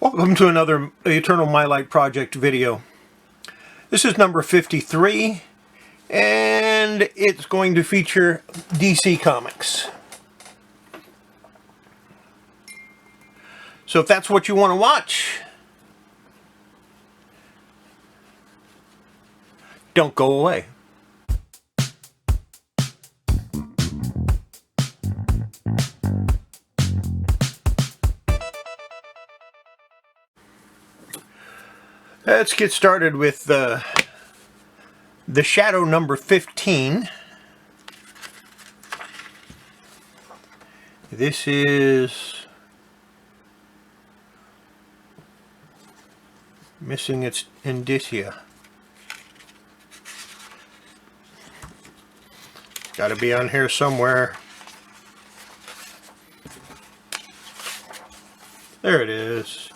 Welcome to another Eternal Mylite Project video. This is number 53, and it's going to feature DC Comics. So if that's what you want to watch, don't go away. Let's get started with the Shadow number 15. This is missing its indicia. Got to be on here somewhere. There it is.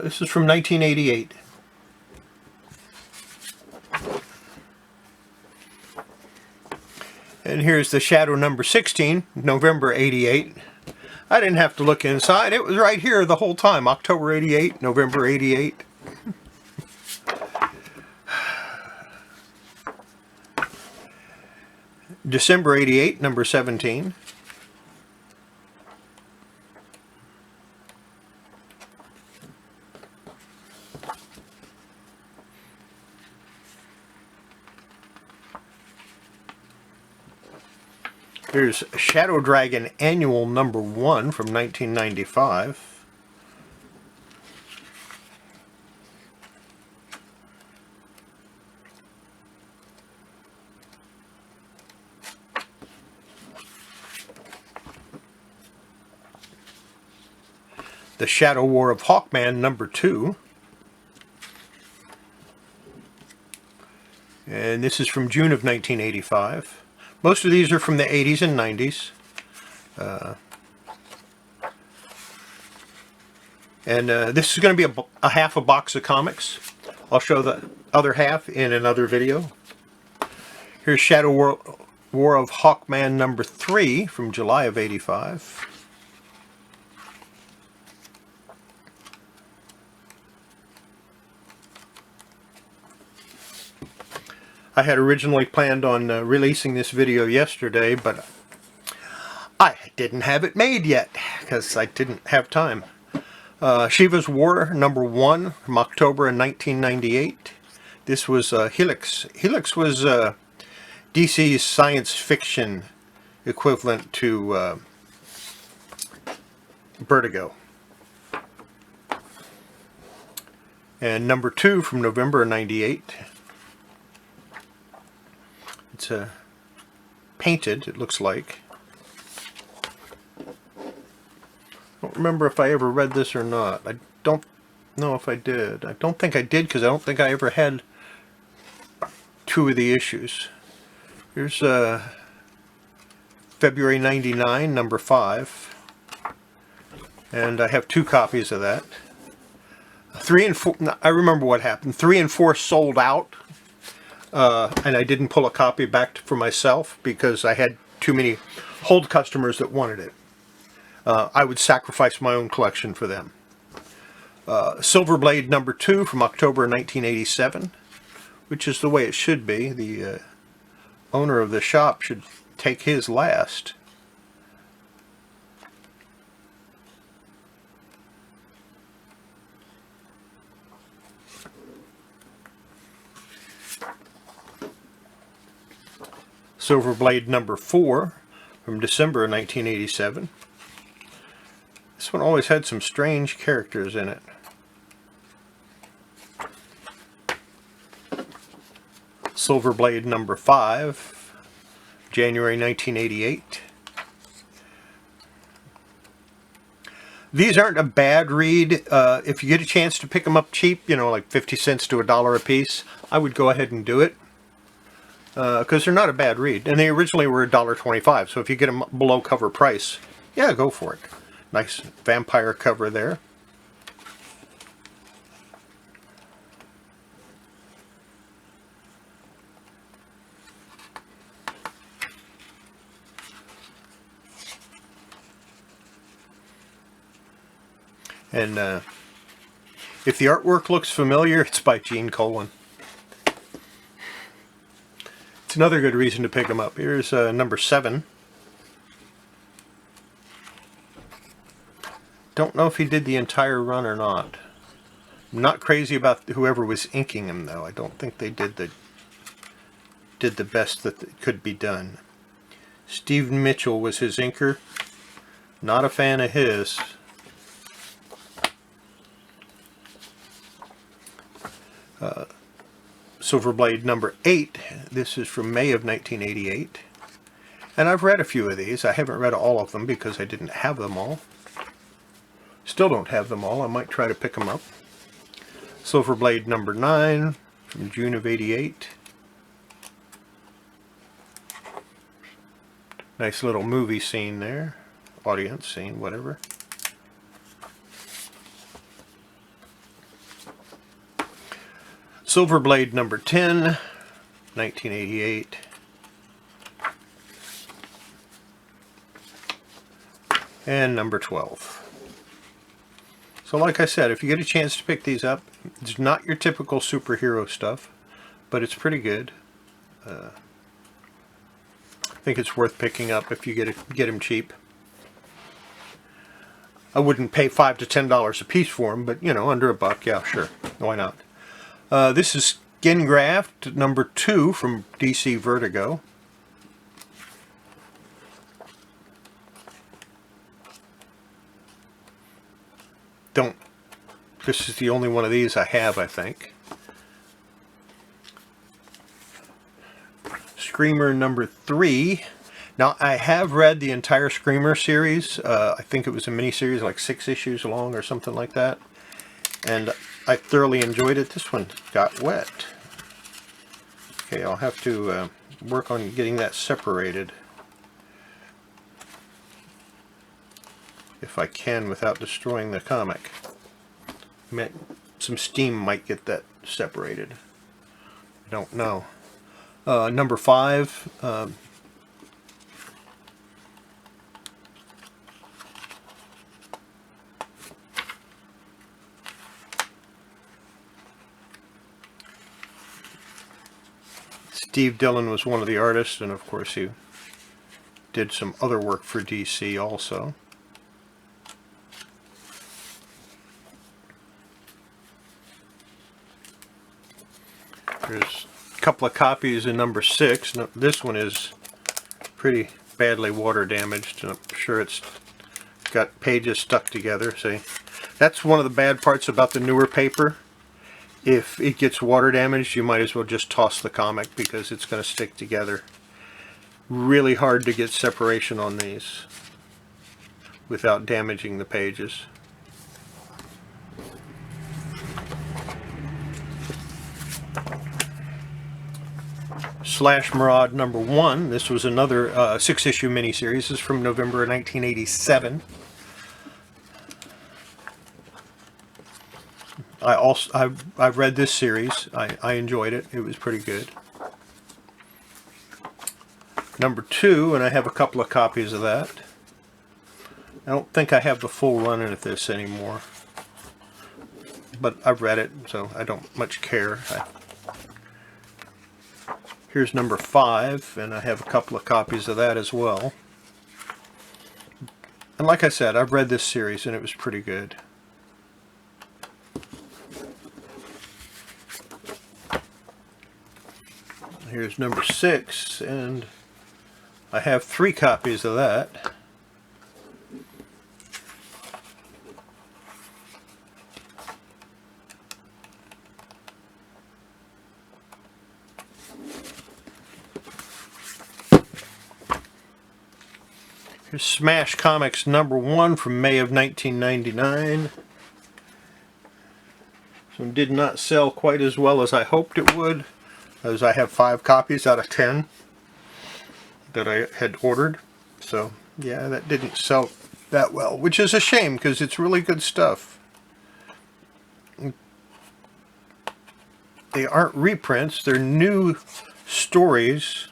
This is from 1988. And here's the Shadow number 16, November 88. I didn't have to look inside. It was right here the whole time. October 88, November 88. December 88, number 17. Here's Shadow Dragon Annual number 1 from 1995. The Shadow War of Hawkman number 2. And this is from June of 1985. Most of these are from the 80s and 90s. This is going to be a half a box of comics. I'll show the other half in another video. Here's Shadow War of Hawkman number 3 from July of 85. I had originally planned on releasing this video yesterday, but I didn't have it made yet because I didn't have time. Shiva's War number 1 from October in 1998. This was Helix. Helix was DC's science fiction equivalent to Vertigo. And number 2 from November of 98. It's painted, it looks like. I don't remember if I ever read this or not. I don't know if I did. I don't think I did because I don't think I ever had 2 of the issues. Here's February 99, number 5. And I have 2 copies of that. 3 and 4, I remember what happened. 3 and 4 sold out. And I didn't pull a copy back for myself because I had too many hold customers that wanted it. I would sacrifice my own collection for them. Silverblade number 2 from October 1987, which is the way it should be. The owner of the shop should take his last. Silverblade number 4 from December of 1987. This one always had some strange characters in it. Silverblade number 5, January 1988. These aren't a bad read. If you get a chance to pick them up cheap, you know, like 50 cents to $1 a piece, I would go ahead and do it. Because they're not a bad read. And they originally were $1.25, so if you get them below cover price, yeah, go for it. Nice vampire cover there. And if the artwork looks familiar, it's by Gene Colan. It's another good reason to pick them up. Here's number 7. Don't know if he did the entire run or not. I'm not crazy about whoever was inking him, though. I don't think they did the best that could be done. Steve Mitchell was his inker. Not a fan of his. Silverblade number 8. This is from May of 1988. And I've read a few of these. I haven't read all of them because I didn't have them all. Still don't have them all. I might try to pick them up. Silverblade number 9 from June of 88. Nice little movie scene there. Audience scene, whatever. Silverblade number 10, 1988. And number 12. So like I said, if you get a chance to pick these up, it's not your typical superhero stuff, but it's pretty good. I think it's worth picking up if you get them cheap. I wouldn't pay $5 to $10 a piece for them, but you know, under $1, yeah, sure, why not? This is Skin Graft number 2 from DC Vertigo. This is the only one of these I have, I think. Screamer number 3. Now, I have read the entire Screamer series. I think it was a mini-series, like 6 issues long or something like that. And I thoroughly enjoyed it. This one got wet. Okay, I'll have to work on getting that separated. If I can without destroying the comic. Some steam might get that separated. I don't know. Number 5. Steve Dillon was one of the artists, and of course he did some other work for DC also. There's a couple of copies of number 6. This one is pretty badly water damaged. I'm sure it's got pages stuck together. See, that's one of the bad parts about the newer paper. If it gets water damaged, you might as well just toss the comic because it's going to stick together. Really hard to get separation on these without damaging the pages. Slash Maraud number 1. This was another 6-issue miniseries. This is from November 1987. I've read this series. I enjoyed it. It was pretty good. Number 2, and I have a couple of copies of that. I don't think I have the full run of this anymore, but I've read it, so I don't much care. Here's number 5, and I have a couple of copies of that as well. And like I said, I've read this series, and it was pretty good. Here's number 6, and I have 3 copies of that. Here's Smash Comics number 1 from May of 1999. This one did not sell quite as well as I hoped it would, as I have 5 copies out of 10 that I had ordered. So yeah, that didn't sell that well, which is a shame because it's really good stuff. They aren't reprints, they're new stories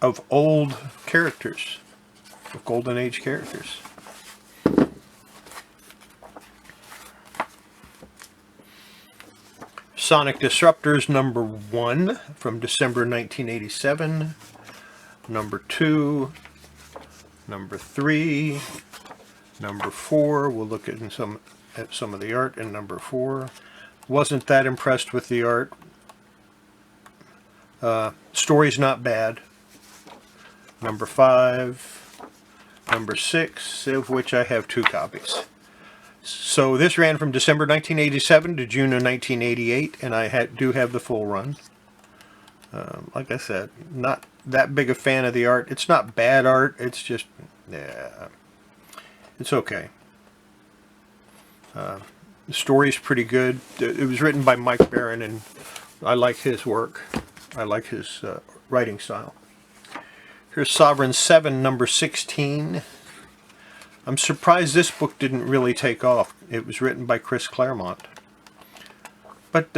of old characters. of Golden Age characters. Sonic Disruptors number 1 from December 1987, number 2, number 3, number 4. We'll look at some of the art in number 4. Wasn't that impressed with the art. Story's not bad. Number 5, number 6, of which I have 2 copies. So this ran from December 1987 to June of 1988, and I do have the full run. Like I said, not that big a fan of the art. It's not bad art, it's just, yeah, it's okay. The story's pretty good. It was written by Mike Barron, and I like his work. I like his writing style. Here's Sovereign 7, number 16. I'm surprised this book didn't really take off. It was written by Chris Claremont. But,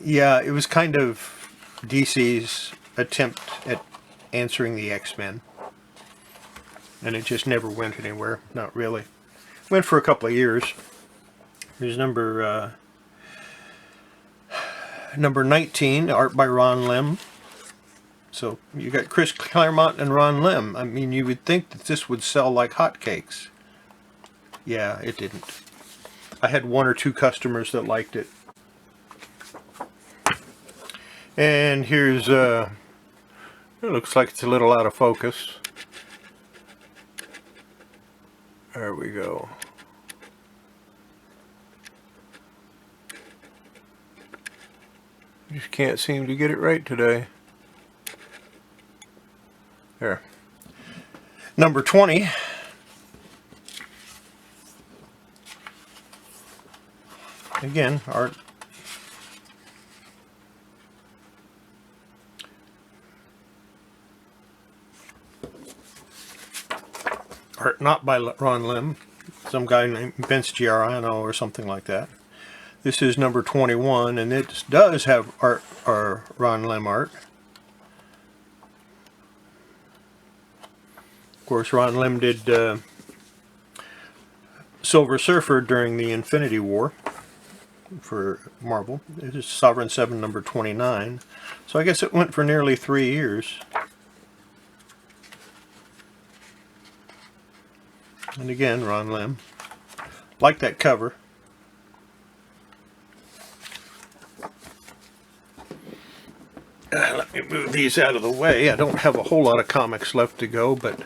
yeah, it was kind of DC's attempt at answering the X-Men. And it just never went anywhere. Not really. Went for a couple of years. Here's number 19, art by Ron Lim. So you got Chris Claremont and Ron Lim. I mean, you would think that this would sell like hotcakes. Yeah, it didn't. I had 1 or 2 customers that liked it. And here's, it looks like it's a little out of focus. There we go. Just can't seem to get it right today. There. Number 20. Again, art. Art not by Ron Lim. Some guy named Vince Giarano or something like that. This is number 21, and it does have art, or Ron Lim art. Of course, Ron Lim did Silver Surfer during the Infinity War for Marvel. It is Sovereign 7, number 29. So I guess it went for nearly 3 years. And again, Ron Lim. Like that cover. Let me move these out of the way. I don't have a whole lot of comics left to go, but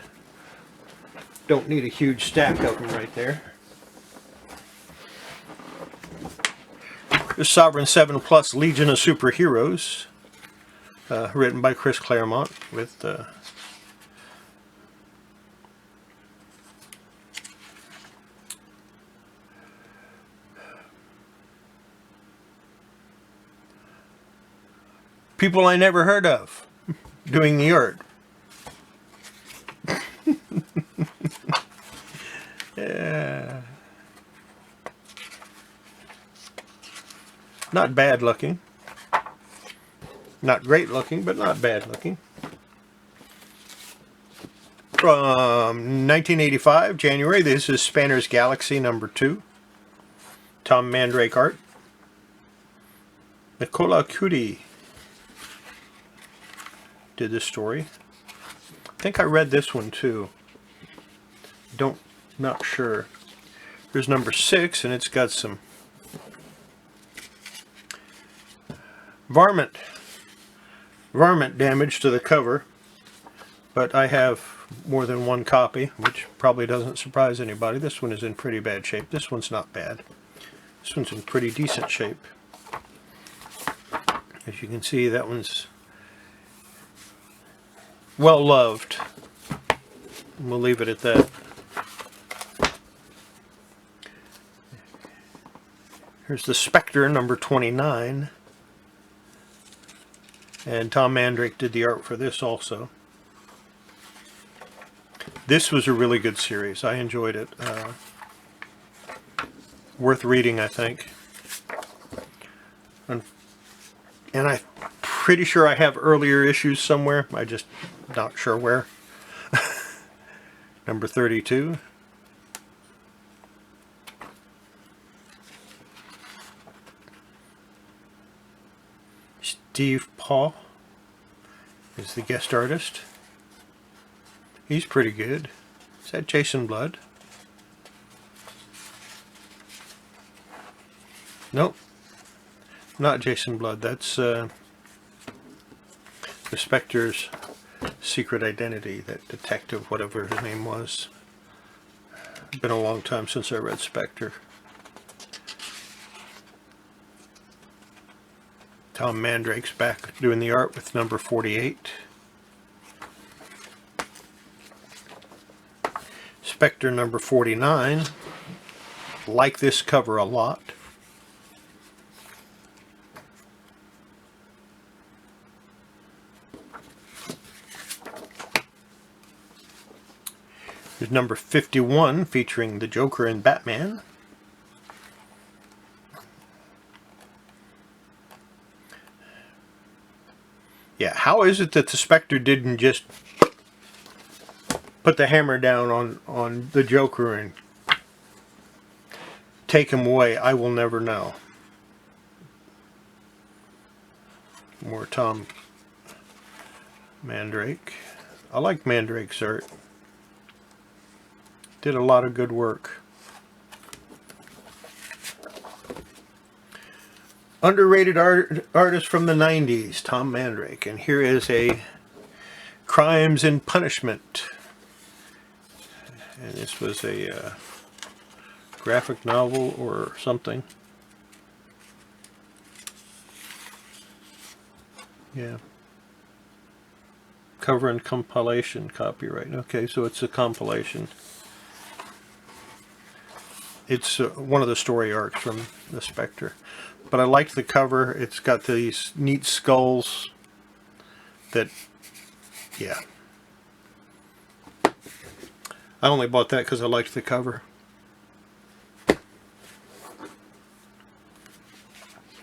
don't need a huge stack of them right there. There's Sovereign 7 Plus Legion of Superheroes, written by Chris Claremont with people I never heard of doing the art. Yeah. Not bad looking. Not great looking, but not bad looking. From 1985, January, this is Spanner's Galaxy number 2. Tom Mandrake art. Nicola Cutie did this story. I think I read this one too. Not sure. Here's number 6, and it's got some varmint damage to the cover, but I have more than 1 copy, which probably doesn't surprise anybody. This one is in pretty bad shape. This one's not bad. This one's in pretty decent shape. As you can see, that one's well loved. We'll leave it at that. Here's the Spectre number 29. And Tom Mandrake did the art for this also. This was a really good series. I enjoyed it. Worth reading, I think. And I'm pretty sure I have earlier issues somewhere. I'm just not sure where. number 32. Steve Paul is the guest artist. He's pretty good. Is that Jason Blood? Nope. Not Jason Blood. That's the Spectre's secret identity, that detective, whatever his name was. It's been a long time since I read Spectre. Tom Mandrake's back doing the art with number 48. Spectre number 49. Like this cover a lot. There's number 51 featuring the Joker and Batman. Yeah, how is it that the Spectre didn't just put the hammer down on the Joker and take him away? I will never know. More Tom Mandrake. I like Mandrake's art. Did a lot of good work. Underrated artist from the 90s, Tom Mandrake. And here is a Crimes and Punishment. And this was a graphic novel or something. Yeah. Cover and compilation copyright. Okay, so it's a compilation. It's one of the story arcs from the Spectre. But I liked the cover. It's got these neat skulls that, yeah. I only bought that because I liked the cover.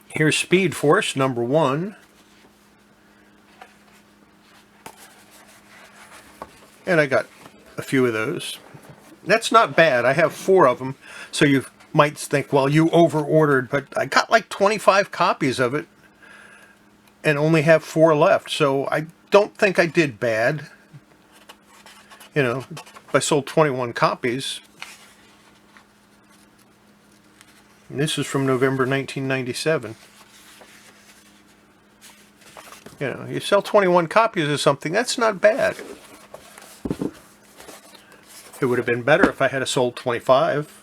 Here's Speed Force, number 1. And I got a few of those. That's not bad. I have 4 of them. So you might think, well, you over-ordered, but I got like 25 copies of it and only have 4 left. So I don't think I did bad. You know, I sold 21 copies. And this is from November 1997. You know, you sell 21 copies of something, that's not bad. It would have been better if I had sold 25.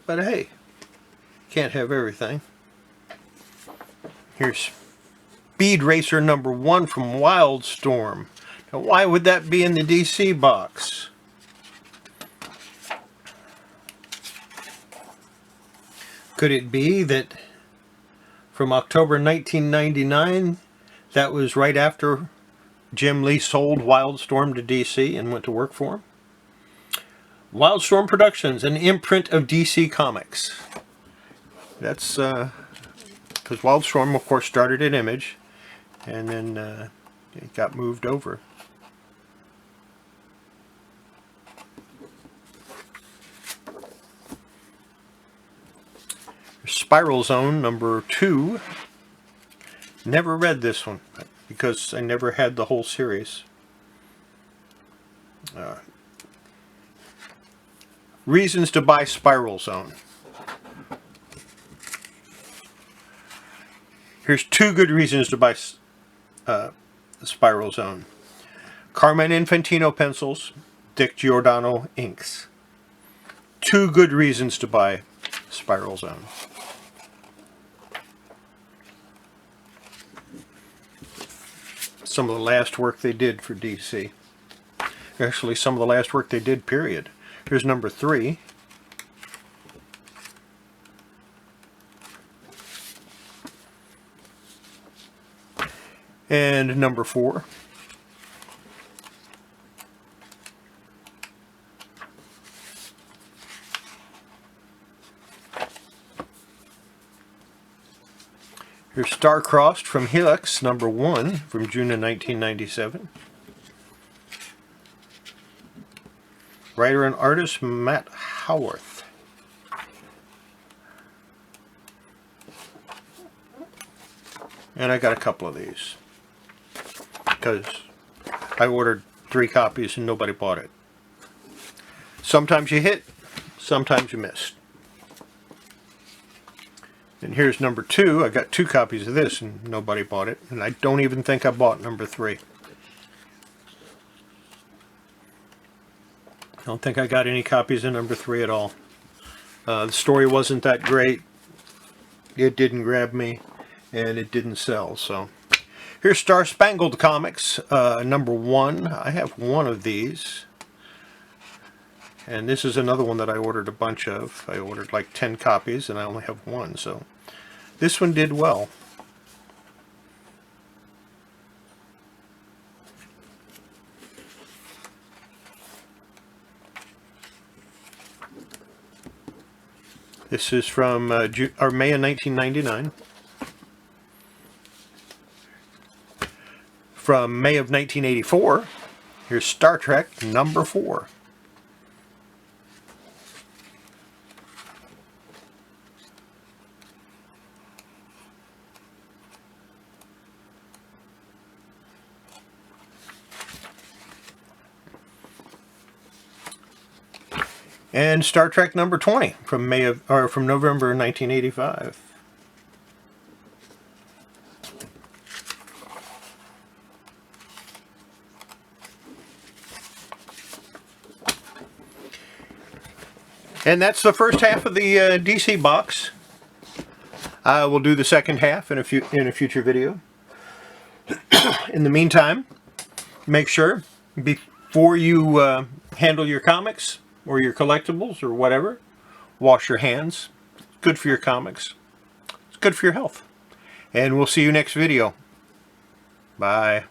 But hey, can't have everything. Here's Speed Racer number 1 from Wildstorm. Now, why would that be in the DC box? Could it be that from October 1999, that was right after Jim Lee sold Wildstorm to DC and went to work for him? Wildstorm Productions, an imprint of DC Comics. That's because Wildstorm, of course, started at Image, and then it got moved over. Spiral Zone number 2. Never read this one because I never had the whole series. Reasons to buy Spiral Zone. Here's 2 good reasons to buy Spiral Zone. Carmine Infantino pencils, Dick Giordano inks. 2 good reasons to buy Spiral Zone. Some of the last work they did for DC. Actually, some of the last work they did, period. Here's number 3. And number 4. Here's Star-Crossed from Helix, number 1, from June of 1997. Writer and artist Matt Howarth. And I got a couple of these because I ordered 3 copies and nobody bought it. Sometimes you hit, sometimes you missed. And here's number 2. I got 2 copies of this and nobody bought it. And I don't even think I bought number 3. I don't think I got any copies of number 3 at all. The story wasn't that great. It didn't grab me. And it didn't sell. So here's Star Spangled Comics, number 1. I have 1 of these. And this is another one that I ordered a bunch of. I ordered like 10 copies and I only have 1. So this one did well. This is from May of 1999. From May of 1984, here's Star Trek number 4. And Star Trek number 20 from November 1985. And that's the first half of the DC box. I will do the second half in a future video. In the meantime, make sure before you handle your comics or your collectibles or whatever, wash your hands. It's good for your comics. It's good for your health. And we'll see you next video. Bye.